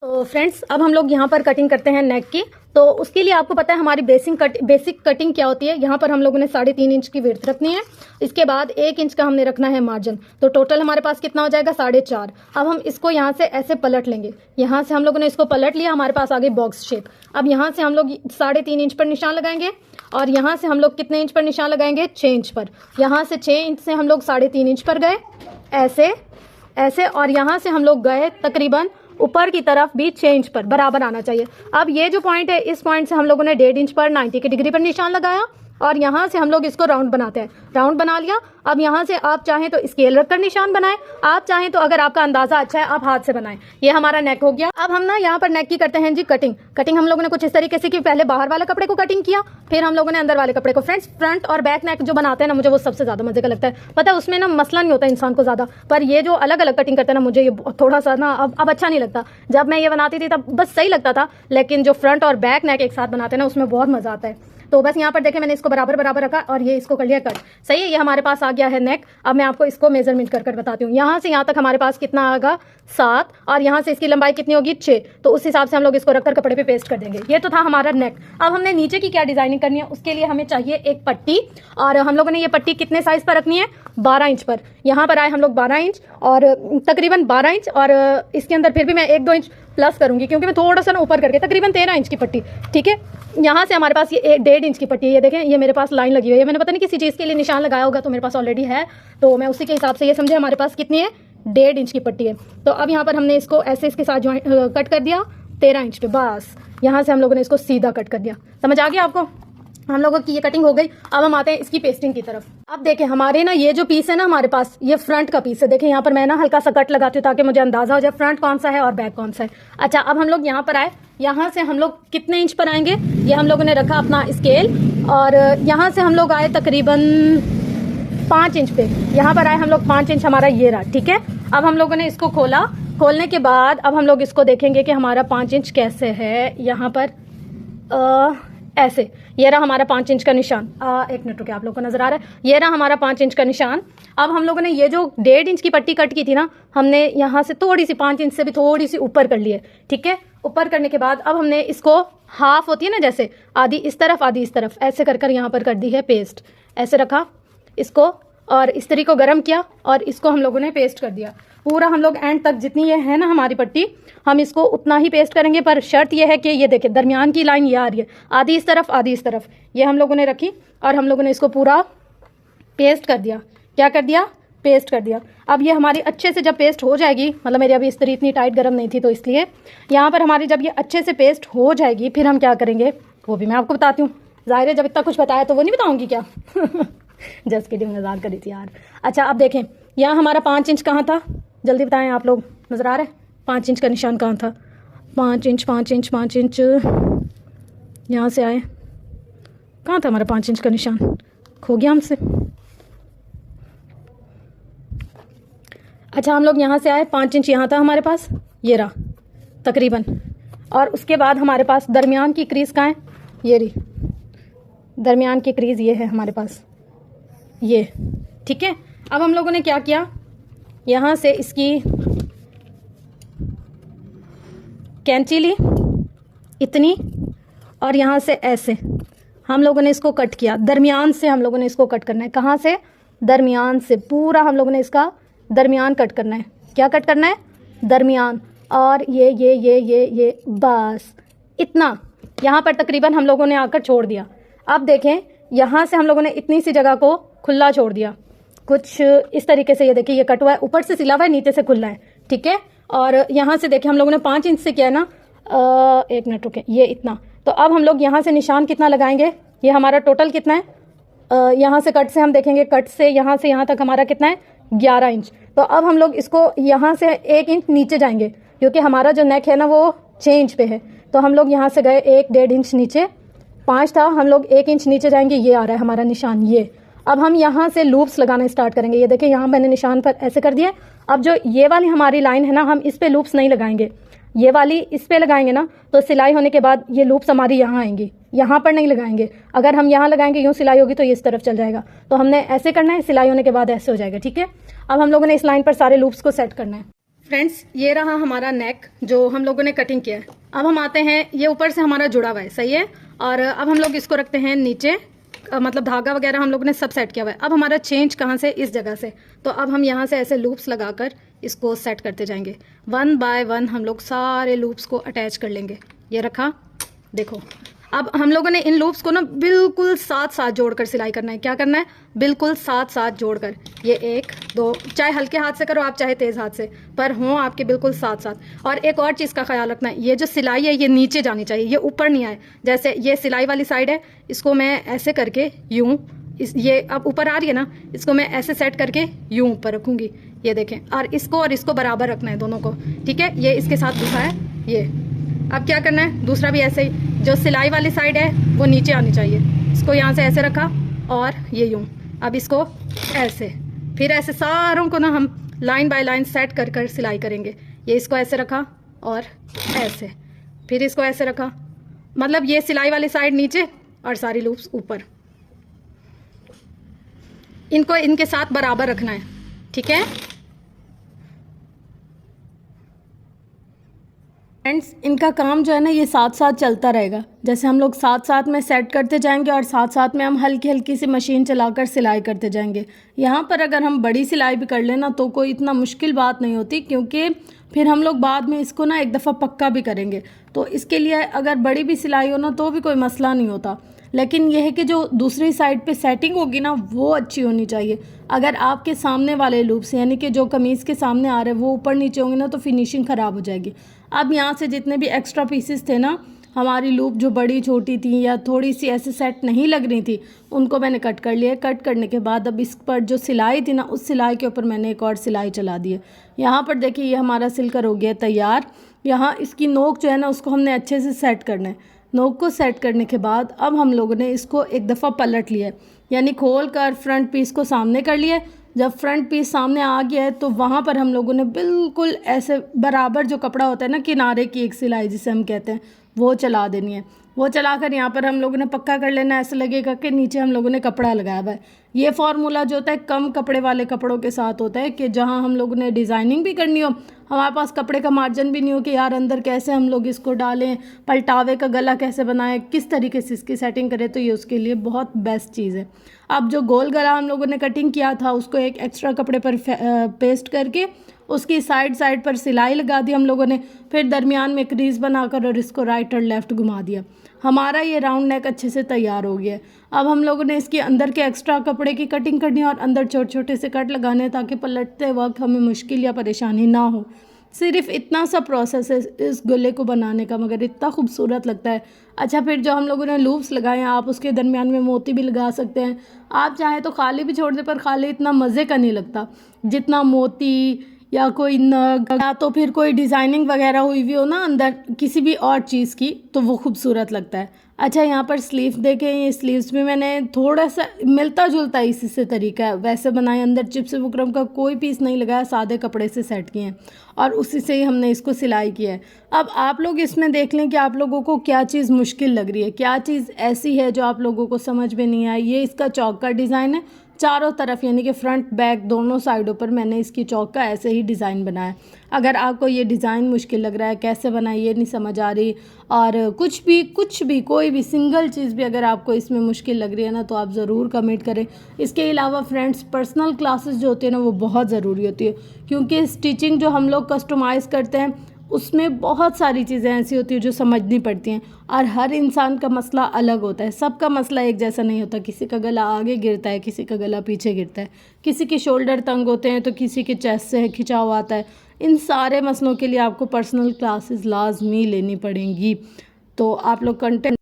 तो फ्रेंड्स अब हम लोग यहाँ पर कटिंग करते हैं नेक की। तो उसके लिए आपको पता है हमारी बेसिक कटिंग क्या होती है। यहाँ पर हम लोगों ने 3.5 इंच की विड्थ रखनी है। इसके बाद 1 इंच का हमने रखना है मार्जिन। तो टोटल हमारे पास कितना हो जाएगा 4.5। अब हम इसको यहाँ से ऐसे पलट लेंगे। यहाँ से हम लोगों ने इसको पलट लिया, हमारे पास आ गई बॉक्स शेप। अब यहाँ से हम लोग 3.5 इंच पर निशान लगाएंगे और यहाँ से हम लोग कितने इंच पर निशान लगाएंगे 6 इंच पर। यहाँ से 6 इंच से हम लोग 3.5 इंच पर गए ऐसे ऐसे, और यहाँ से हम लोग गए तकरीबन ऊपर की तरफ भी 6 इंच पर, बराबर आना चाहिए। अब ये जो पॉइंट है, इस पॉइंट से हम लोगों ने 1.5 इंच पर 90 की डिग्री पर निशान लगाया और यहाँ से हम लोग इसको राउंड बनाते हैं। राउंड बना लिया। अब यहाँ से आप चाहें तो स्केल रखकर निशान बनाएं, आप चाहें तो अगर आपका अंदाजा अच्छा है आप हाथ से बनाएं। ये हमारा नेक हो गया। अब हम ना यहाँ पर नेक की करते हैं जी कटिंग हम लोगों ने कुछ इस तरीके से कि पहले बाहर वाले कपड़े को कटिंग किया, फिर हम लोगों ने अंदर वाले कपड़े को। फ्रेंड्स फ्रंट और बैक नेक जो बनाते हैं ना, मुझे वो सबसे ज्यादा मजे का लगता है। पता है उसमें ना मसला नहीं होता इंसान को ज्यादा, पर ये जो अलग अलग कटिंग करते हैं ना, मुझे ये थोड़ा सा ना अब अच्छा नहीं लगता। जब मैं ये बनाती थी तब बस सही लगता था, लेकिन जो फ्रंट और बैक नेक एक साथ बनाते हैं ना, उसमें बहुत मजा आता है। तो बस यहाँ पर देखें मैंने इसको बराबर बराबर रखा और ये इसको कर लिया कट। सही है, ये हमारे पास आ गया है नेक। अब मैं आपको इसको मेजरमेंट कर बताती हूँ। यहाँ से यहाँ तक हमारे पास कितना आएगा 7, और यहाँ से इसकी लंबाई कितनी होगी 6। तो उस हिसाब से हम लोग इसको रखकर कपड़े पे पेस्ट कर देंगे। ये तो था हमारा नेक। अब हमने नीचे की क्या डिजाइनिंग करनी है, उसके लिए हमें चाहिए एक पट्टी, और हम लोगों ने ये पट्टी कितने साइज पर रखनी है 12 इंच पर। यहाँ पर आए हम लोग 12 इंच और तकरीबन 12 इंच, और इसके अंदर फिर भी मैं 1-2 इंच प्लस करूंगी क्योंकि मैं थोड़ा सा ना ऊपर करके तकरीबन 13 इंच की पट्टी। ठीक है, यहाँ से हमारे पास ये 1.5 इंच की पट्टी है। ये देखें, ये मेरे पास लाइन लगी हुई है। मैंने पता नहीं किसी चीज़ के लिए निशान लगाया होगा, तो मेरे पास ऑलरेडी है, तो मैं उसी के हिसाब से ये समझे हमारे पास कितनी है 1.5 इंच की पट्टी है। तो अब यहाँ पर हमने इसको ऐसे इसके साथ ज्वाइंट कट कर दिया 13 इंच पे। बस यहाँ से हम लोगों ने इसको सीधा कट कर दिया। समझ आ गया आपको? हम लोगों की ये कटिंग हो गई। अब हम आते हैं इसकी पेस्टिंग की तरफ। अब देखें हमारे ना ये जो पीस है ना हमारे पास, ये फ्रंट का पीस है। देखें यहाँ पर मैं ना हल्का सा कट लगाती हूँ ताकि मुझे अंदाजा हो जाए फ्रंट कौन सा है और बैक कौन सा है। अच्छा, अब हम लोग यहाँ पर आए। यहाँ से हम लोग कितने इंच पर आएंगे, ये हम लोगों ने रखा अपना स्केल, और यहाँ से हम लोग आए तकरीबन 5 इंच पे। यहाँ पर आए हम लोग 5 इंच, हमारा ये रहा। ठीक है, अब हम लोगों ने इसको खोला। खोलने के बाद अब हम लोग इसको देखेंगे कि हमारा 5 इंच कैसे है। यहाँ पर ऐसे ये रहा हमारा 5 इंच का निशान। 1 मिनट रुके, आप लोगों को नजर आ रहा है? ये रहा हमारा 5 इंच का निशान। अब हम लोगों ने ये जो 1.5 इंच की पट्टी कट की थी ना, हमने यहाँ से थोड़ी सी 5 इंच से भी थोड़ी सी ऊपर कर ली है। ठीक है, ऊपर करने के बाद अब हमने इसको हाफ होती है ना, जैसे आधी इस तरफ आधी इस तरफ, ऐसे कर कर यहाँ पर कर दी है पेस्ट। ऐसे रखा इसको और इस तरीके को गर्म किया और इसको हम लोगों ने पेस्ट कर दिया पूरा। हम लोग एंड तक जितनी ये है ना हमारी पट्टी, हम इसको उतना ही पेस्ट करेंगे, पर शर्त ये है कि ये देखिए दरमियान की लाइन ये आ रही है, आधी इस तरफ आधी इस तरफ, ये हम लोगों ने रखी और हम लोगों ने इसको पूरा पेस्ट कर दिया। क्या कर दिया? पेस्ट कर दिया। अब ये हमारी अच्छे से जब पेस्ट हो जाएगी, मतलब मेरी अभी इस तरह इतनी टाइट गर्म नहीं थी, तो इसलिए यहाँ पर हमारी जब ये अच्छे से पेस्ट हो जाएगी, फिर हम क्या करेंगे वो भी मैं आपको बताती हूँ। जाहिर है जब इतना कुछ बताया तो वो नहीं बताऊँगी क्या? जस्ट किडिंग, मजाक करी थी यार। अच्छा, अब देखें यहाँ हमारा 5 इंच कहाँ था, जल्दी बताएं आप लोग, नज़र आ रहा है 5 इंच का निशान कहाँ था? 5 इंच 5 इंच 5 इंच, यहाँ से आए कहाँ था हमारा 5 इंच का निशान? खो गया हमसे। अच्छा, हम लोग यहाँ से आए, 5 इंच यहाँ था हमारे पास, ये रहा तकरीबन, और उसके बाद हमारे पास दरमियान की क्रीज कहाँ है? ये रही दरमियान की क्रीज, ये है हमारे पास ये। ठीक है, अब हम लोगों ने क्या किया, यहाँ से इसकी कैंची ली इतनी, और यहाँ से ऐसे हम लोगों ने इसको कट किया। दरमियान से हम लोगों ने इसको कट करना है। कहाँ से? दरमियान से। पूरा हम लोगों ने इसका दरमियान कट करना है। क्या कट करना है? दरमियान। और ये बस इतना यहाँ पर तकरीबन हम लोगों ने आकर छोड़ दिया। अब देखें यहाँ से हम लोगों ने इतनी सी जगह को खुला छोड़ दिया, कुछ इस तरीके से। ये देखिए ये कट हुआ है, ऊपर से सिला हुआ है, नीचे से खुला है। ठीक है, और यहाँ से देखिए हम लोगों ने 5 इंच से किया है ना, 1 मिनट रुके, ये इतना। तो अब हम लोग यहाँ से निशान कितना लगाएंगे, ये हमारा टोटल कितना है, यहाँ से कट से हम देखेंगे, कट से यहाँ तक हमारा कितना है 11 इंच। तो अब हम लोग इसको यहाँ से 1 इंच नीचे जाएंगे, क्योंकि हमारा जो नेक है ना वो 6 इंच पे है। तो हम लोग यहाँ से गए 1-1.5 इंच नीचे, 5 था, हम लोग 1 इंच नीचे जाएंगे, ये आ रहा है हमारा निशान ये। अब हम यहाँ से लूप्स लगाना स्टार्ट करेंगे। ये देखिए यहाँ मैंने निशान पर ऐसे कर दिया। अब जो ये वाली हमारी लाइन है ना, हम इस पे लूप्स नहीं लगाएंगे, ये वाली इस पे लगाएंगे ना, तो सिलाई होने के बाद ये लूप्स हमारी यहाँ आएंगी, यहाँ पर नहीं लगाएंगे। अगर हम यहाँ लगाएंगे, यूँ सिलाई होगी तो ये इस तरफ चल जाएगा। तो हमने ऐसे करना है, सिलाई होने के बाद ऐसे हो जाएगा। ठीक है, अब हम लोगों ने इस लाइन पर सारे लूप्स को सेट करना है। फ्रेंड्स, ये रहा हमारा नेक जो हम लोगों ने कटिंग किया है। अब हम आते हैं, ये ऊपर से हमारा जुड़ा हुआ है, सही है। और अब हम लोग इसको रखते हैं नीचे, मतलब धागा वगैरह हम लोगों ने सब सेट किया हुआ है। अब हमारा चेंज कहाँ से, इस जगह से। तो अब हम यहाँ से ऐसे लूप्स लगाकर इसको सेट करते जाएंगे। 1 बाय 1 हम लोग सारे लूप्स को अटैच कर लेंगे। ये रखा, देखो। अब हम लोगों ने इन लूप्स को ना बिल्कुल साथ साथ जोड़कर सिलाई करना है। क्या करना है, बिल्कुल साथ साथ जोड़कर। ये 1 2, चाहे हल्के हाथ से करो आप, चाहे तेज़ हाथ से, पर हों आपके बिल्कुल साथ साथ। और एक और चीज़ का ख्याल रखना है, ये जो सिलाई है ये नीचे जानी चाहिए, ये ऊपर नहीं आए। जैसे ये सिलाई वाली साइड है, इसको मैं ऐसे करके यूँ, ये अब ऊपर आ रही है ना, इसको मैं ऐसे सेट करके यूँ ऊपर रखूँगी। ये देखें, और इसको बराबर रखना है दोनों को, ठीक है। ये इसके साथ दूसरा है ये। अब क्या करना है, दूसरा भी ऐसे ही, जो सिलाई वाली साइड है वो नीचे आनी चाहिए। इसको यहाँ से ऐसे रखा और ये यूँ। अब इसको ऐसे, फिर ऐसे सारों को ना हम लाइन बाय लाइन सेट कर कर सिलाई करेंगे। ये इसको ऐसे रखा और ऐसे, फिर इसको ऐसे रखा, मतलब ये सिलाई वाली साइड नीचे और सारी लूप्स ऊपर। इनको इनके साथ बराबर रखना है, ठीक है फ्रेंड्स। इनका काम जो है ना, ये साथ साथ चलता रहेगा। जैसे हम लोग साथ साथ में सेट करते जाएंगे और साथ साथ में हम हल्की हल्की सी मशीन चलाकर सिलाई करते जाएंगे। यहाँ पर अगर हम बड़ी सिलाई भी कर लेना तो कोई इतना मुश्किल बात नहीं होती, क्योंकि फिर हम लोग बाद में इसको ना एक दफ़ा पक्का भी करेंगे। तो इसके लिए अगर बड़ी भी सिलाई हो ना तो भी कोई मसला नहीं होता। लेकिन यह है कि जो दूसरी साइड पे सेटिंग होगी ना वो अच्छी होनी चाहिए। अगर आपके सामने वाले लूप्स, यानी कि जो कमीज़ के सामने आ रहे हैं, वो ऊपर नीचे होंगे ना तो फिनिशिंग ख़राब हो जाएगी। अब यहाँ से जितने भी एक्स्ट्रा पीसेस थे ना, हमारी लूप जो बड़ी छोटी थी या थोड़ी सी ऐसे सेट नहीं लग रही थी, उनको मैंने कट कर लिया। कट करने के बाद अब इस पर जो सिलाई थी ना, उस सिलाई के ऊपर मैंने एक और सिलाई चला दी है। यहाँ पर देखिए, ये हमारा सिलकर हो गया तैयार। यहाँ इसकी नोक जो है ना, उसको हमने अच्छे से सेट करना है। नोक को सेट करने के बाद अब हम लोगों ने इसको एक दफ़ा पलट लिया है, यानी खोल कर फ्रंट पीस को सामने कर लिया है। जब फ्रंट पीस सामने आ गया है तो वहाँ पर हम लोगों ने बिल्कुल ऐसे बराबर जो कपड़ा होता है ना, किनारे की एक सिलाई जिसे हम कहते हैं, वो चला देनी है। वो चलाकर यहाँ पर हम लोगों ने पक्का कर लेना है। ऐसा लगेगा कि नीचे हम लोगों ने कपड़ा लगाया हुआ है। ये फार्मूला जो होता है कम कपड़े वाले कपड़ों के साथ होता है, कि जहाँ हम लोगों ने डिज़ाइनिंग भी करनी हो, हमारे पास कपड़े का मार्जिन भी नहीं हो कि यार अंदर कैसे हम लोग इसको डालें, पलटावे का गला कैसे बनाएं, किस तरीके से इसकी सेटिंग करें, तो ये उसके लिए बहुत बेस्ट चीज़ है। अब जो गोल गला हम लोगों ने कटिंग किया था, उसको एक एक्स्ट्रा कपड़े पर पेस्ट करके उसकी साइड पर सिलाई लगा दी हम लोगों ने। फिर दरमियान में क्रीज़ बनाकर और इसको राइट और लेफ़्ट घुमा दिया। हमारा ये राउंड नेक अच्छे से तैयार हो गया है। अब हम लोगों ने इसके अंदर के एक्स्ट्रा कपड़े की कटिंग करनी है और अंदर छोटे छोटे से कट लगाने हैं, ताकि पलटते वक्त हमें मुश्किल या परेशानी ना हो। सिर्फ इतना सा प्रोसेस है इस गले को बनाने का, मगर इतना खूबसूरत लगता है। अच्छा, फिर जो हम लोगों ने लूप्स लगाए हैं, आप उसके दरमियान में मोती भी लगा सकते हैं। आप चाहें तो खाली भी छोड़ दें, पर खाली इतना मज़े का नहीं लगता जितना मोती या कोई नग या तो फिर कोई डिज़ाइनिंग वगैरह हुई हुई हो ना अंदर किसी भी और चीज़ की, तो वो खूबसूरत लगता है। अच्छा, यहाँ पर स्लीव देखें, ये स्लीव्स भी मैंने थोड़ा सा मिलता जुलता इसी से तरीका है वैसे बनाए। अंदर चिप्स बुकरम का कोई पीस नहीं लगाया, सादे कपड़े से सेट किए हैं और उसी से ही हमने इसको सिलाई किया है। अब आप लोग इसमें देख लें कि आप लोगों को क्या चीज़ मुश्किल लग रही है, क्या चीज़ ऐसी है जो आप लोगों को समझ में नहीं आई। ये इसका चौक का डिज़ाइन है, चारों तरफ यानी कि फ्रंट बैक दोनों साइडों पर मैंने इसकी चौक का ऐसे ही डिज़ाइन बनाया। अगर आपको ये डिज़ाइन मुश्किल लग रहा है, कैसे बनाए ये नहीं समझ आ रही, और कुछ भी कोई भी सिंगल चीज़ भी अगर आपको इसमें मुश्किल लग रही है ना, तो आप ज़रूर कमेंट करें। इसके अलावा फ्रेंड्स, पर्सनल क्लासेस जो होती है ना, वो बहुत ज़रूरी होती है, क्योंकि स्टिचिंग जो हम लोग कस्टमाइज़ करते हैं उसमें बहुत सारी चीज़ें ऐसी होती हैं जो समझनी पड़ती हैं, और हर इंसान का मसला अलग होता है। सबका मसला एक जैसा नहीं होता। किसी का गला आगे गिरता है, किसी का गला पीछे गिरता है, किसी के शोल्डर तंग होते हैं तो किसी के चेस्ट से खिंचाव आता है। इन सारे मसलों के लिए आपको पर्सनल क्लासेस लाजमी लेनी पड़ेंगी। तो आप लोग कंटेंट